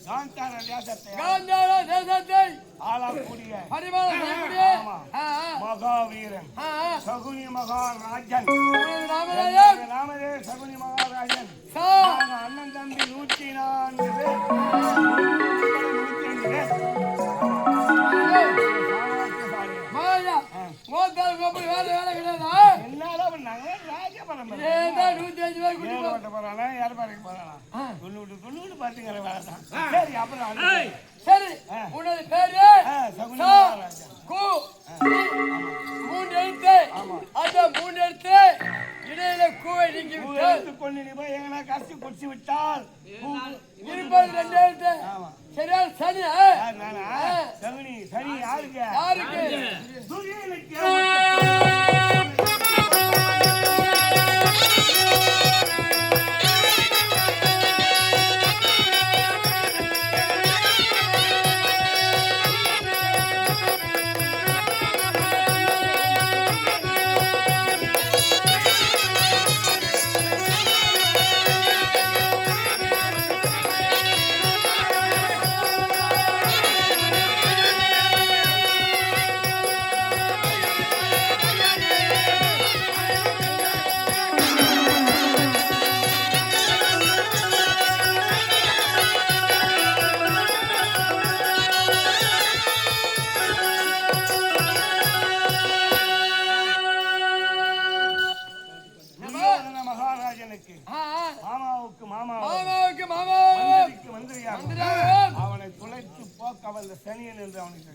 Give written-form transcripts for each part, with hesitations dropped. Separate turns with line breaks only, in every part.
காந்தார தேசத்தை ஆளக்கூடிய மகாவீரன் சகுனி மகாராஜன் நாமதே சகுனி மகாராஜன் அண்ணன் தம்பி 104 பேர் 105 பேர் என்னடா பண்ணாங்க ராஜ பரம்பரை 105 போறானா யார் பாருங்க போறானா 90 பாத்துக்கிற வேலை தான். சரி அப்புறம்
சரி உனது பேரு
சகுனி மகாராஜன்
மூன்று எழுத்து அந்த 3 எழுத்து இடையில கூவை நீங்கி விட்டால்
கொண்டு நீ போய் எங்கன்னா கஷ்டி குடிச்சு விட்டால்
இருப்பது 2 எழுத்து சரியா சனி
நானா சகுனி சனி யாருக்கு சூரியனுக்கு அவனை துளைத்து போக்க வந்த சனியன் என்று அவனுக்கு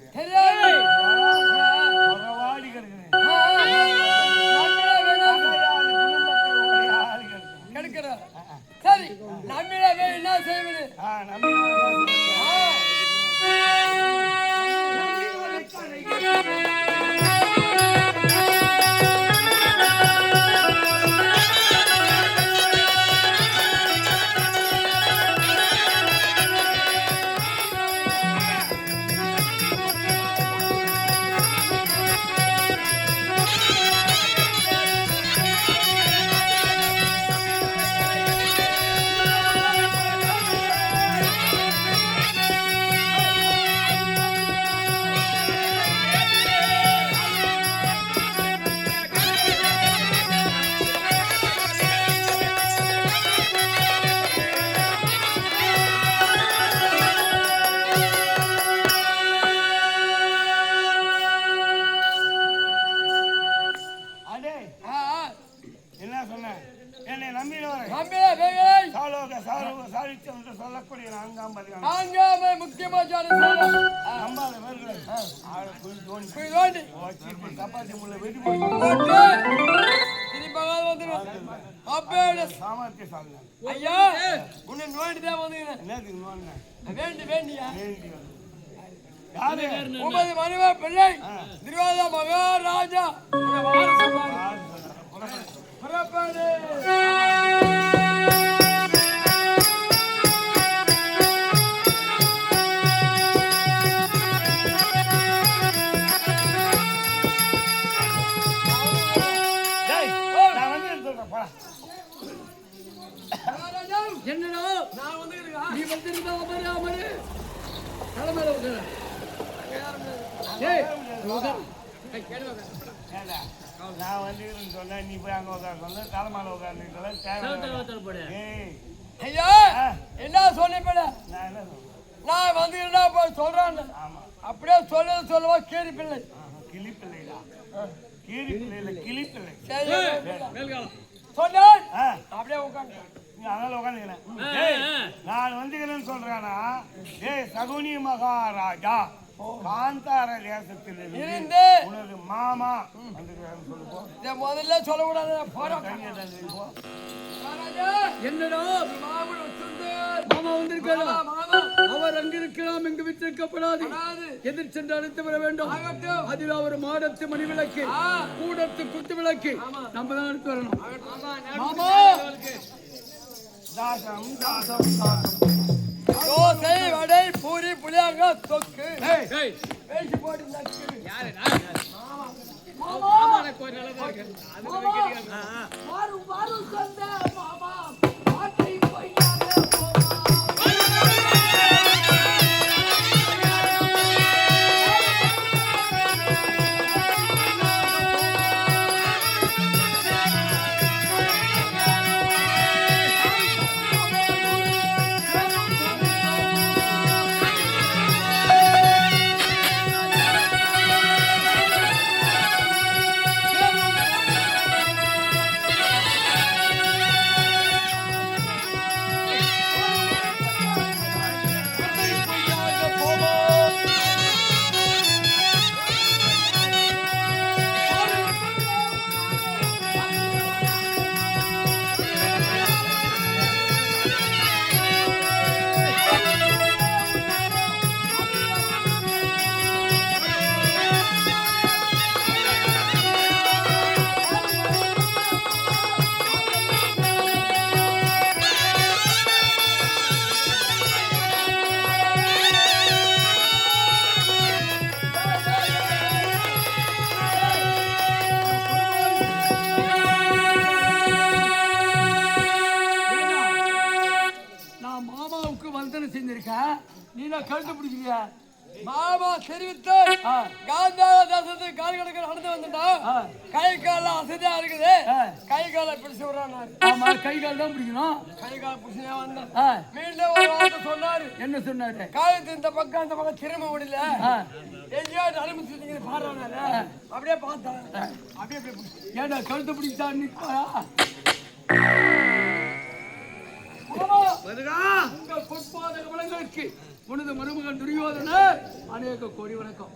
சரி நம்மளவே என்ன செய்வது ஐயா உன்னை நோண்டிதான் வேண்டியா உமது மனைவ பிள்ளை திருவாத மகாராஜா புறப்பாடு என்னடா நான் வந்து நீ வந்திருந்தா அமரு தலைமையில உட்காரு
நான் வந்து சொன்னேன் நீ போய் அங்க உட்கார சொன்ன தலைமையில உட்கார்ந்து
ஐயா என்ன சொன்ன நான் வந்து சொல்றேன் அப்படியே சொல்லுவா கேரி பிள்ளை
கிளி பிள்ளைடா கீரி பிள்ளை கிளி பிள்ளை
சொன்னேன் அப்படியே உட்காந்து
அதனால உட்காந்துக்கிறேன் நான் வந்துக்கிறேன்னு சொல்றேன்னா சகுனி மகாராஜா காந்தார தேசத்தில் இருந்து உனது மாமா
முதல்ல சொல்லக்கூடாது என்னடா மாமா வந்திருக்காரு அவர் அங்கிருக்கலாம் இங்கு விட்டிருக்கப்படாது எதிர் சென்று அழைத்து வர வேண்டும் அதில் அவர் மாடத்து மணி விளக்கு கூடத்து குத்து விளக்கு நம்ம தான் எடுத்து வரணும் மாமா
தாசம் தாசம் தாசம்
தோசை வடை பூரி புளியாங்க தொக்கு பேசி போட்டு நக்கு யாரு மாமா மாமா கோரி நல்லா இருக்கு அதுக்கு கேட்டிங்க வாரு வாரு சொந்த மாமா பாட்டை போய்யாங்க போமா தானே செஞ்சிருக்க நீ நான் கழுத்து பிடிக்கலையா
மாமா தெரிவித்து காந்தார தேசத்துக்கு கால் கணக்கு நடந்து வந்துட்டா கை கால அசதியா இருக்குது கை காலை பிடிச்சு விடுறாரு.
ஆமா கை கால் தான் பிடிக்கணும்.
கை கால் பிடிச்சே வந்தேன். மீண்டும் ஒரு வார்த்தை சொன்னாரு.
என்ன சொன்னாரு?
காலத்து இந்த பக்கம் அந்த பக்கம் திரும்ப முடியல எங்கேயோ அனுமதி பாடுறாங்க அப்படியே பார்த்தேன். அப்படியே
ஏடா கழுத்தை பிடிச்சா நிற்பாரா உங்கள் பொற்பாத கமலங்களுக்கு உனது மருமகன் துரியோதனர் அநேக கோடி வணக்கம்.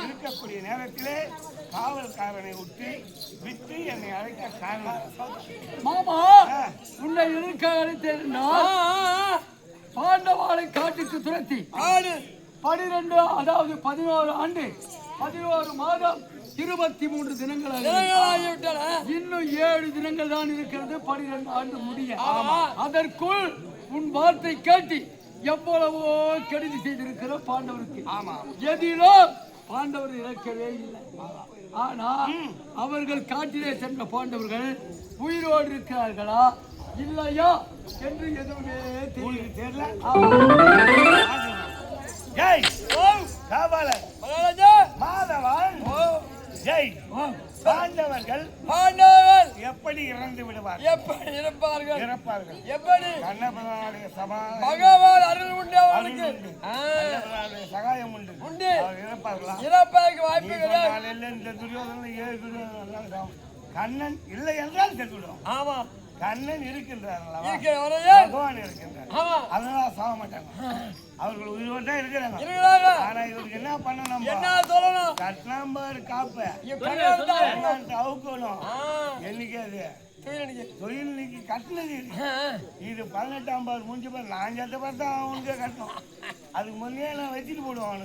இருக்கக்கூடிய நேரத்திலே காவல்காரனை விட்டு விட்டு என்னை அழைக்க காரணம்
மாமா உன்னை இருக்க அழைத்தேன்னா பாண்டவாளை காட்டுக்கு துரத்தி 12 அதாவது 11 ஆண்டு 11 மாதம் 23 தினங்கள் இன்னும் 7 தினங்கள் தான் இருக்கிறது 12 ஆண்டு முடிய. அதற்குள் உன் வார்த்தை கேட்டு எவ்வளவோ கெடுதி செய்திருக்கிற பாண்டவருக்கு எதிலும் பாண்டவர் இறக்கவே இல்லை. ஆனா அவர்கள் காட்டிலே சென்ற பாண்டவர்கள் உயிரோடு இருக்கிறார்களா இல்லையா என்று எதுவுமே தெரியல.
மாதவன் பாண்டவர்கள் எப்படி இறந்து விடுவார்?
எப்படி இறப்பார்கள்?
இறப்பார்கள்.
எப்படி?
கண்ணபுரானுடைய
பகவான் அருள் உண்டு, அவனுக்கு
சகாயம் உண்டு.
உண்டு.
இறப்பார்களா?
இறப்பதற்கு வாய்ப்பு கிடையாது.
இந்த துரியோதனன் 7 துரியோதனன் கண்ணன் இல்லை என்றால் செத்துவிடும்.
ஆமா,
கண்ணன் இருக்கின்றார்களா? பகவான் இருக்கின்றார். அதனால சாக மாட்டாங்க. அவர்கள் உயிரோடு தான் இருக்கிறாங்க. ஆனா இவருக்கு என்ன பண்ணணும்?
என்ன சொல்லணும்?
கட்னாம்பாரு காப்ப அவுக்கணும். என்னைக்கு அது தொழில் நீக்கி கட்டினது இது 18ஆம் பார் முடிஞ்ச பாரு. நான் சேர்த்த பார்த்தா அவனுக்கே கட்டணும். அதுக்கு முன்னே நான் வச்சுட்டு போடுவான்.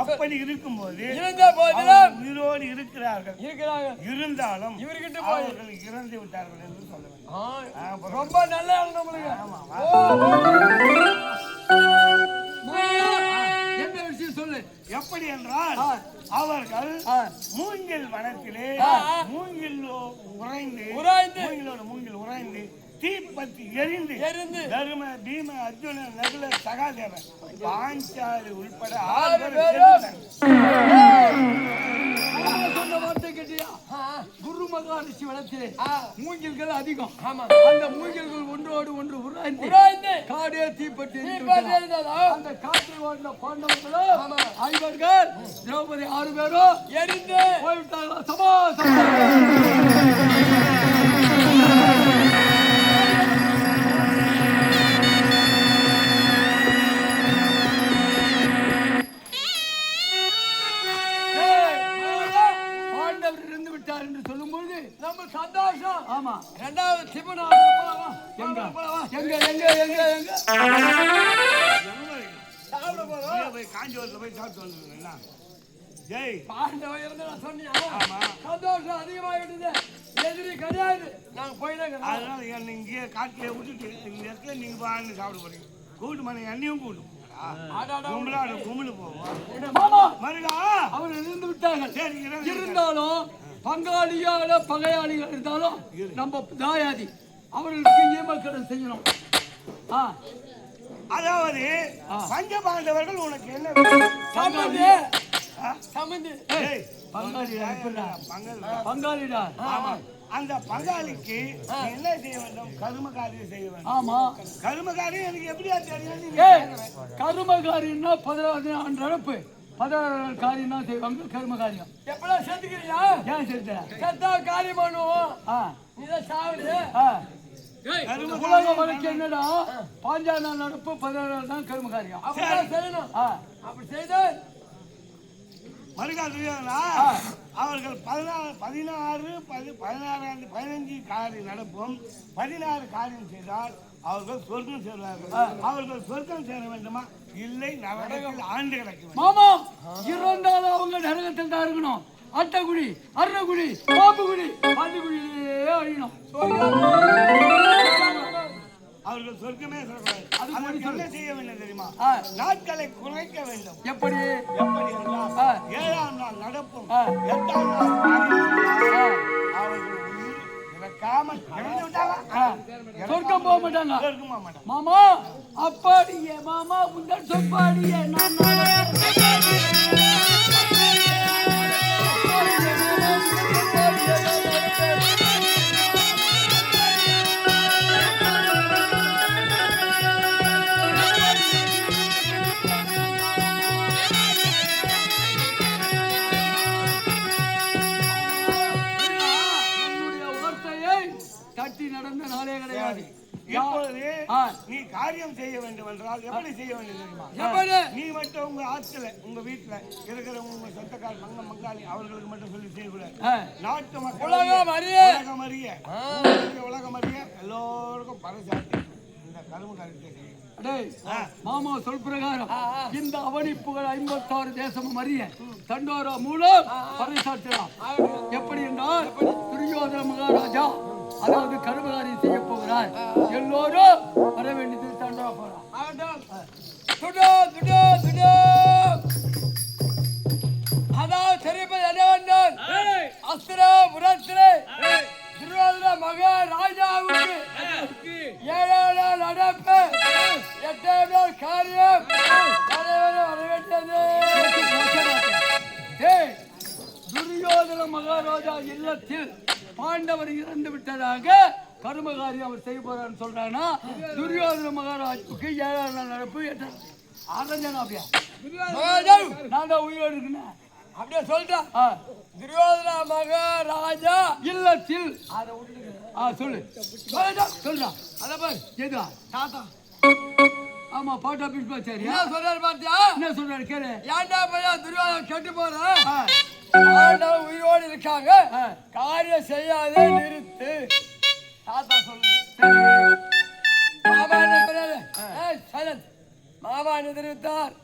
அப்படி இருக்கும்போது உயிரோடு இருக்கிறார்கள். இருந்தாலும் அவர்கள் இறந்து விட்டார்கள் என்று சொல்ல வேண்டும்.
ரொம்ப நல்லா
என்ன விஷயம் சொல்லு.
எப்படி என்றால் அவர்கள் மூங்கில் வனத்திலே மூங்கில் உறைந்து தீப்பத்தி எரிந்து தர்ம பீம அர்ஜுன நகுல சகாதேவன் பாஞ்சாலி உள்பட 6 பேர்
மூங்கில்கள் அதிகம்.
ஆமா.
அந்த மூங்கில்கள் ஒன்றோடு ஒன்று உராய்ந்து காடே தீப்பற்றி அந்த காற்றில் வாழ்ந்த பாண்டவர்களும் ஐவர்கள் திரௌபதி 6 பேரும் எரிந்து போய்விட்டார்கள். சமா என்று சொல்லும் பொழுது நம்ம சந்தோஷம். ஆமா. இரண்டாவது சிவனா எங்க எங்க எங்க எங்க எங்க
சாப்பிட போறோம். போய் காஞ்சிபுரத்துல போய் சாப்பிட்டு வந்துருங்க. ஜெய்
பாண்டவ இருந்து நான் சொன்னேன். ஆமா. சந்தோஷம் அதிகமாகிடுது. எதிரி கிடையாது. நாங்க போயிடாங்க.
அதனால என்ன இங்கே காட்டிலே விட்டுட்டு இந்த இடத்துல நீங்க பாண்டு சாப்பிட போறீங்க. கூட்டு மணி எண்ணையும் கூட்டு கும்பலாடு போவோம். மருகா
அவர் இருந்து விட்டார்கள். இருந்தாலும் பங்காளியால பகையாளிகள் இருந்தாலும் நம்ம தாயாதி அவர்களுக்கு ஈமக்கடன் செய்யணும்.
அதாவது பஞ்ச பாண்டவர்கள் உனக்கு என்ன
சம்பந்தி
சம்பந்தி
பங்காளிடா.
அந்த பங்காளிக்கு என்ன செய்ய வேண்டும்? கருமகாரியம் செய்ய வேண்டும்.
ஆமா.
கருமகாரியம் எனக்கு எப்படியா தெரியும்?
கருமகாரியம்னா 16 நடப்பு 16 காரியம் தான் செய்வாங்க. கர்ம காரியம்
எப்பெல்லாம் சேர்த்துக்கிறியா?
ஏன் சேர்த்த
செத்தா காரியம் பண்ணுவோம். நீதான் சாவுது.
உலக வழக்கு என்னடா 15 நாள் நடப்பு 16 தான் கர்ம காரியம்.
அப்படிதான் செய்யணும். அப்படி செய்த
மறுகால அவர்கள் 16 15 காரியம் நடப்பும் 16 காரியம் செய்தால் அவர்கள் சொர்க்கம் சேருவார்கள். அவர்கள் சொர்க்கம் சேர வேண்டுமா? இல்லை, நரகத்தில் ஆண்டு கிடக்கும்.
மாமா இருந்தாலும் அவங்க நரகத்தில் தான் இருக்கணும். அட்டகுடி அருணகுடி பாம்புகுடி பாண்டிகுடியிலே அழியணும்.
அவர்கள் சொர்க்கமே சொல்லக்கூடாது. அதற்கு என்ன செய்ய வேண்டும் தெரியுமா? நாட்களை குறைக்க வேண்டும்.
எப்படி
என்றால் 7ஆம் நாள் நடப்பும் 8ஆம் நாள் அவர்கள்
சொர்க்கம் போக மாட்டாங்க. மாமா அப்பாடியே மாமா உங்கள் சொப்பாடியே நான் தட்டி நடந்த நாளே கிடையாது.
இப்பொழுது நீ காரியம் செய்ய வேண்டும் என்றால் எப்படி செய்ய வேண்டும் தெரியுமா? நீ மட்டும் உங்க ஆத்துல உங்க வீட்டுல இருக்கிறவங்க உங்க சொந்தக்கார மங்காளி அவர்களுக்கு மட்டும் சொல்லி செய்யக்கூடாது. நாட்டு மக்கள் உலகம் அறிய எல்லோருக்கும் பறைசாட்டி இந்த கரும காரியத்தை செய்யும்.
மாமா சொல் பிரகாரம் இந்த அவனிப்புகள் 56 தேசமும் அறிய தண்டோரா மூலம் பறைசாற்றலாம். எப்படி என்றால் துரியோதன மகாராஜா அதாவது கருமகாரியம் செய்ய போகிறார். எல்லோரும் வர வேண்டியது தண்டா போறான்.
அதாவது தெரிப்பது என்ன வேண்டும்? அஸ்திர புரத்திலே துரியோதன மகாராஜாவுக்கு 7 நாள் நடப்பு 8 நாள் காரியம் வர வேண்டியது.
துரியோதன மகாராஜா இல்லத்தில் பாண்டவர் இறந்து விட்டதாக கர்மகாரியம் அவர் செய்ய போறான்னு சொல்றாங்கன்னா துரியோதன மகாராஜுக்கு 7ஆம் நாள் நடப்பு 8 நான் தான் உயிரோடு இருக்கேன்
அப்படியே சொல்றேன். துரியோதன மகாராஜா
இல்லத்தில் சொல்லு சொல்றான். அத பாரு எதுவா
தாத்தா.
ஆமா பாட்டா பிஸ்பாச்சாரி
என்ன சொல்றாரு பாத்தியா?
என்ன சொல்றாரு கேளு.
ஏன்டா பையா துரியோதன கெட்டு போறேன் உயிரோடு இருக்காங்க காரியம் செய்யாதே நிறுத்து தாத்தா சொல்லுங்க. மாமா என்ன தெரிவித்தார்?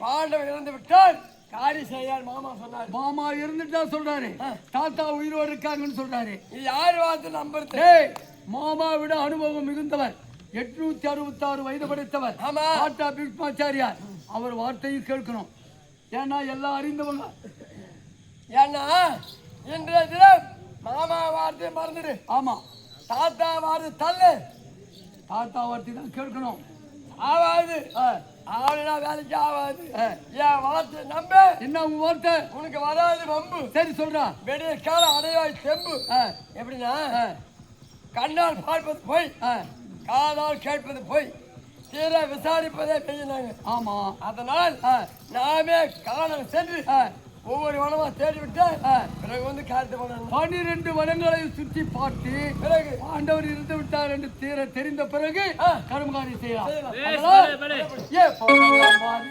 பாண்டவர் இறந்து விட்டார் காரியம் செய்யார் மாமா சொன்னார்.
மாமா இருந்துட்டா சொல்றாரு, தாத்தா உயிரோடு இருக்காங்கன்னு சொல்றாரு.
இது யாரு வார்த்தை நம்புறது?
மாமா விட அனுபவம் மிகுந்தவர் 866 வயது படைத்தவர் பாட்டா பீஷ்மாச்சாரியார். அவர் வார்த்தையும் கேட்கணும். ஏன்னா எல்லாம் அறிந்தவங்க.
ஏன்னா இன்றைய தினம் மாமா வார்த்தை மறந்துடு.
ஆமா
தாத்தா வார்த்தை தள்ளு.
தாத்தா வார்த்தை தான் கேட்கணும்.
ஆவாது ஆளுனா வேலைக்கு ஆவாது. என் வார்த்தை நம்ப.
என்ன உங்க வார்த்தை?
உனக்கு வராது வம்பு.
சரி சொல்றா.
வெடிய கால அடைவாய் செம்பு. எப்படின்னா கண்ணால் பார்ப்பது போய் காதால் கேட்பது போய் தீர விசாரிப்பதே பெய்யினாங்க.
ஆமா,
அதனால் நாமே காலம் சென்று ஒவ்வொரு வனமா தேடி விட்டு பிறகு வந்து காரியத்தை பண்ணணும்.
12 வனங்களை சுற்றி பார்த்து
பிறகு
ஆண்டவர் இருந்து விட்டார் என்று தெரிந்த பிறகு கருமகாரி செய்யலாம்.
ஏ போகலாம்.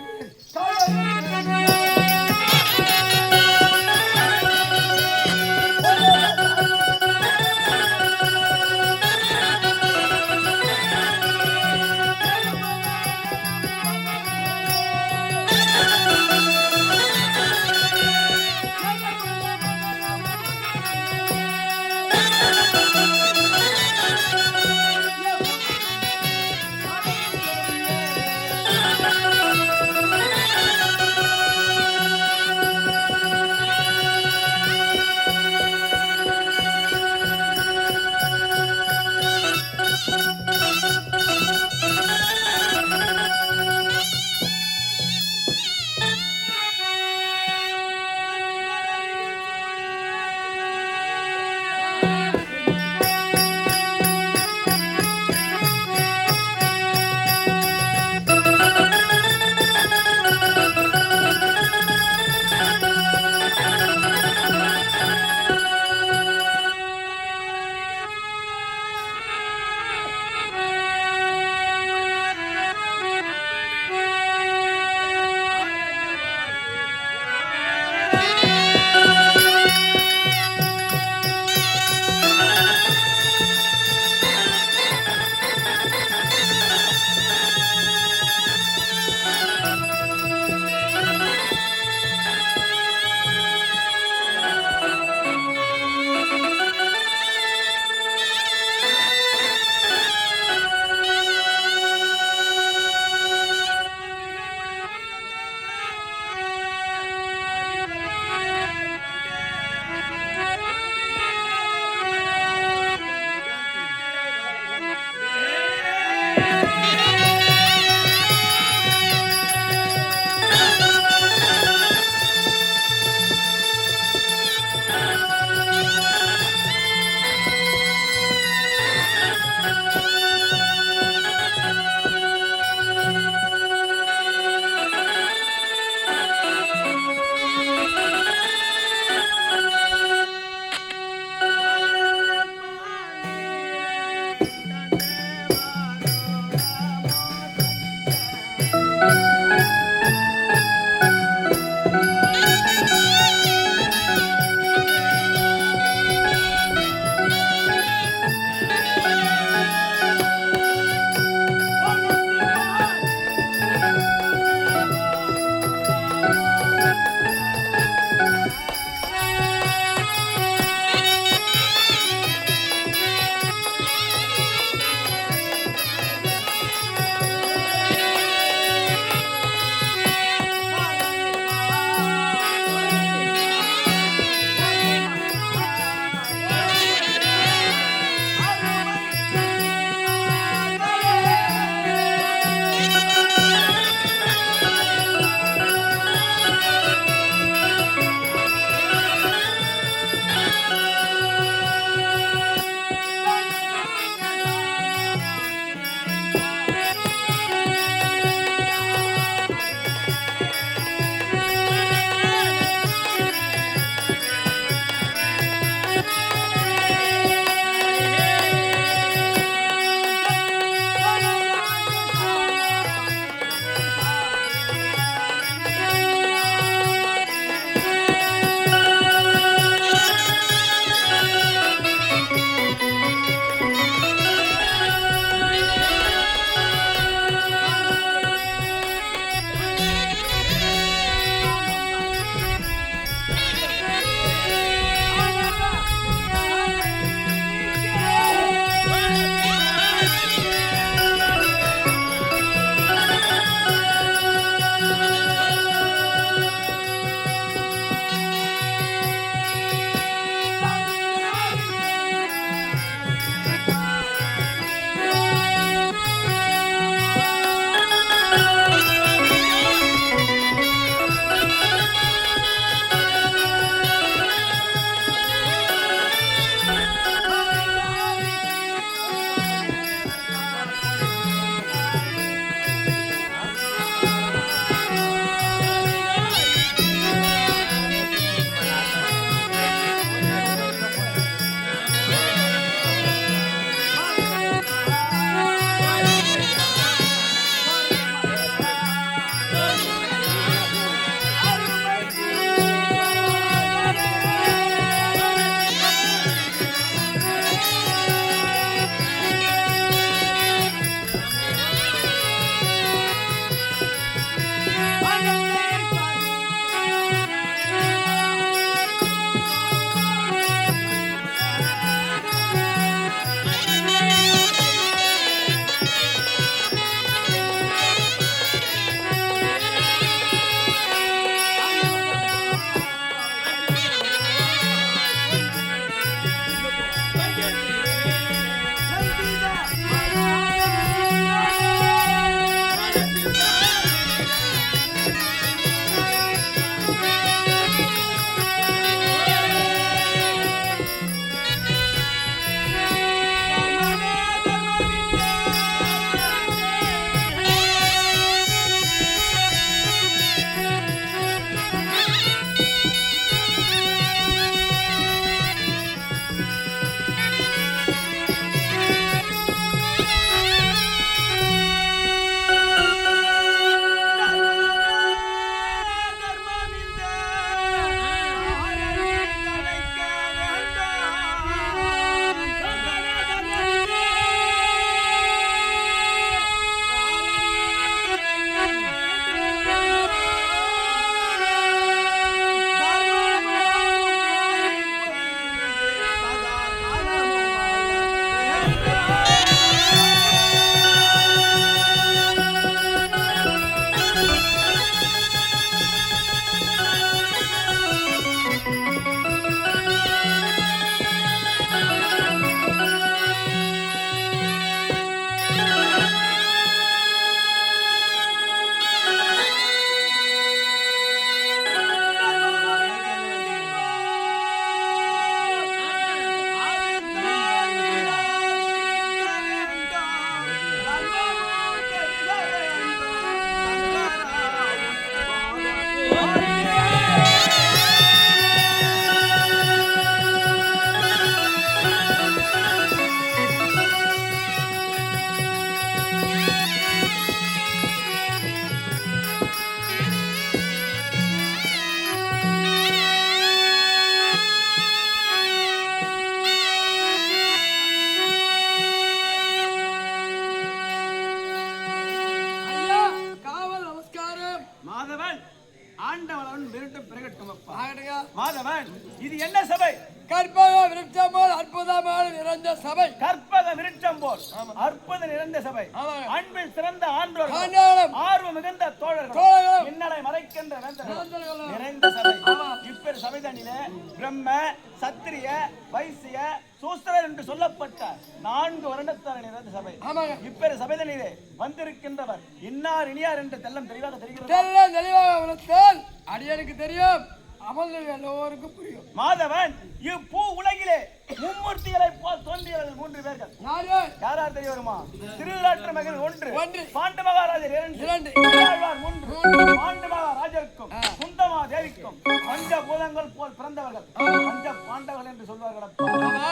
ஆகட்டும் அப்பா.
ஆகட்டுங்க.
மாதவன், இது என்ன சபை?
கற்பக விருட்சம் போல் அற்புதமான நிறைந்த சபை.
கற்பக விருட்சம் போல் அற்புதம் நிறைந்த சபை.
ஆமாங்க.
அன்பில் சிறந்த ஆன்றோர்கள்,
ஆண்டவரும்
ஆர்வம் மிகுந்த தோழர்கள்,
தோழர்களும்
இன்னலை மறைக்கின்ற வேந்தர்கள்
வேந்தர்களும்
நிறைந்த சபை.
ஆமா.
இப்பெரு சபைதனிலே பிரம்ம, சத்திரிய, வைசிய, சூஸ்திரர் என்று சொல்லப்பட்ட 4 வருடத்தார் நிறைந்த சபை.
ஆமாங்க.
இப்பெரு சபைதனிலே வந்திருக்கின்றவர் இன்னார் இனியார் என்று தெல்லம் தெளிவாக தெரிகிறது.
தெளிவாக உணர்த்தால் அடியனுக்கு தெரியும், அமர்ந்த எல்லோருக்கும் புரியும்.
மாதவன், இப்பூ உலகிலே மும்மூர்த்திகளை போல் தோன்றியவர்கள் 3 பேர்கள்.
யாரு?
யார் யார் தெரிய வருமா? திருவிழாற்று மகன் 1,
ஒன்று.
பாண்டு மகாராஜர் 2,
2,
ஆழ்வார் 3, பாண்டு மகாராஜருக்கும் குந்தமா தேவிக்கும் பஞ்சபூதங்கள் போல் பிறந்தவர்கள் பஞ்ச பாண்டவர்கள் என்று சொல்வார்கள் அப்பா.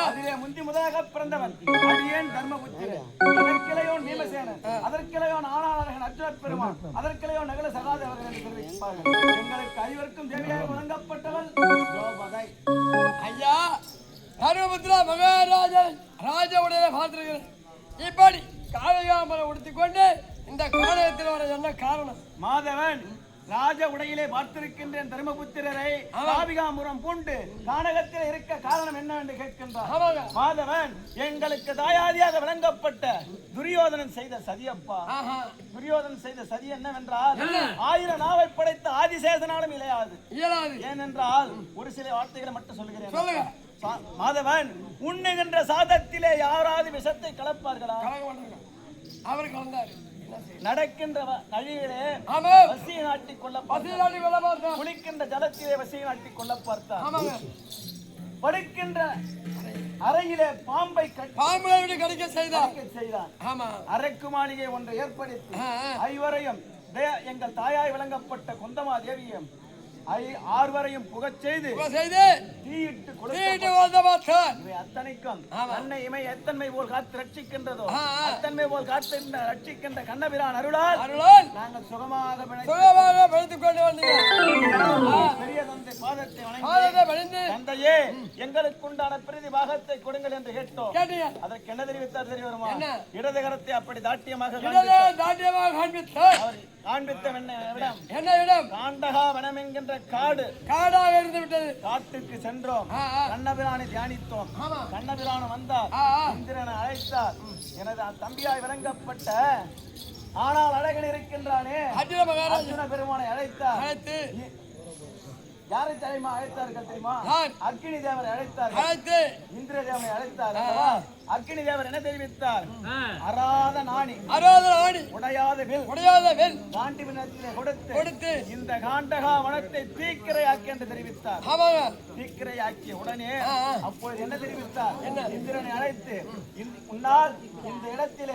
அதிலே முந்தி முதலாக பிறந்தவன் அடியேன் தர்மபுத்திரன், இதற்கிளையோன் பீமசேனன், அதற்கிளையோன் ஆனாளரகன் அர்ஜுன பெருமான், அதற்கிளையோன் நகல சகாதேவர்கள் என்று தெரிவிப்பார்கள். எங்களுக்கு 5 தேவியாக வழங்கப்பட்டவள் திரௌபதி.
ஐயா தர்மபுத்திரா மகாராஜன் ராஜவுடைய பார்த்திருக்கிறேன். இப்படி காளையாமலை உடுத்திக்கொண்டு இந்த காளையத்தில் வர என்ன காரணம்?
மாதவன், ராஜ உடையிலே பார்த்திருக்கின்றேன் தர்மபுத்திரரை ராபிகாபுரம் பூண்டு கானகத்தில் இருக்க காரணம் என்ன என்று கேட்கின்றார்.
ஆமாங்க.
மாதவன், எங்களுக்கு தாயாதியாக விளங்கப்பட்ட துரியோதனன் செய்த சதியப்பா.
ஆஹா.
துரியோதனன் செய்த சதி என்னவென்றால் 1000 நாவை படைத்த ஆதிசேஷனாலும் இளையாது.
இயலாது.
ஏனென்றால் ஒரு சில வார்த்தைகளை மட்டும் சொல்லுகிறேன்.
சொல்லுங்க.
மாதவன், உண்ணுகின்ற சாதத்திலே யாராவது விஷத்தை கலப்பார்களா?
கலக்க மாட்டாங்க. அவர் கலந்தாரு.
நடக்கின்ற வழியிலே
ஆமா.
வசியை நாட்டிக் கொள்ள
பசியாடி கொள்ள பார்த்தோம்.
குளிக்கின்ற ஜலத்திலே வசியை நாட்டிக் கொள்ள பார்த்தார்.
ஆமாங்க.
படுக்கின்ற அறையிலே பாம்பை
பாம்புகளை விட்டு கடிக்க செய்தார்.
செய்தார்.
ஆமா.
அறைக்கு மாளிகை ஒன்றை ஏற்படுத்தி
ஆ, ஆ.
5 எங்கள் தாயாய் விளங்கப்பட்ட குந்தமா தேவியும் 6 புகச் செய்து
செய்து
தீயிட்டு
தீட்டு வந்த பார்த்தார்.
இவை அத்தனைக்கும்
ஆமா.
அன்னை இமை எத்தன்மை போல் காத்து ரட்சிக்கின்றதோ
ஆ, ஆ.
அத்தன்மை போல் காத்து ரட்சிக்கின்ற கண்ணபிரான் அருளால்
அருளால்
நாங்கள் சுகமாக
சுகமாக படுத்துக் கொண்டு வந்தீங்க.
பெரிய தந்தை பாதத்தை வணங்கி
பாதத்தை பணிந்து
தந்தையே எங்களுக்குண்டான பிரதி பாகத்தை கொடுங்கள் என்று கேட்டோம்.
கேட்டீங்க.
அதற்கு என்ன தெரிவித்தார் தெரிய வருமா?
என்ன?
இடது கரத்தை அப்படி தாட்டியமாக
இடதே தாண்டியமாக காண்பித்தார்.
அவர் காண்பித்த இடம்
என்ன இடம்?
காண்டகா வனம் என்கின்ற காடு.
காடாக இருந்து விட்டது.
காட்டுக்கு சென்றோம்.
ஆ, ஆ.
கண்ணபிரானை தியானித்தோம்.
ஆமா.
கண்ணபிரான் வந்தார்.
ஆ, ஆ.
இந்திரனை அழைத்தார். எனது தம்பியாய் விளங்கப்பட்ட ஆனால் அழகன் இருக்கின்றானே
அர்ஜுன மகாராஜ்
அர்ஜுன பெருமானை அழைத்தார்.
அழைத்து
யாரை தெரியுமா அழைத்தார்கள் தெரியுமா?
யார்?
அக்கினி தேவரை அழைத்தார்.
அழைத்து
இந்திர தேவனை அழைத்தார். அல்லவா? அக்கினி தேவர் என்ன தெரிவித்தார்? அராத நாணி
அரோதர ஆடி
உடையாத வில்
உடையாத வெல்
காண்டி வினத்திலே கொடுத்து
கொடுத்து
இந்த காண்டகா வனத்தை தீக்கிரையாக்கி என்று தெரிவித்தார்.
ஆமாங்க.
தீக்கிரையாக்கிய உடனே
ஆ, ஆ.
அப்பொழுது என்ன தெரிவித்தார்?
என்ன?
இந்திரனை அழைத்து உன்னால் இந்த இடத்திலே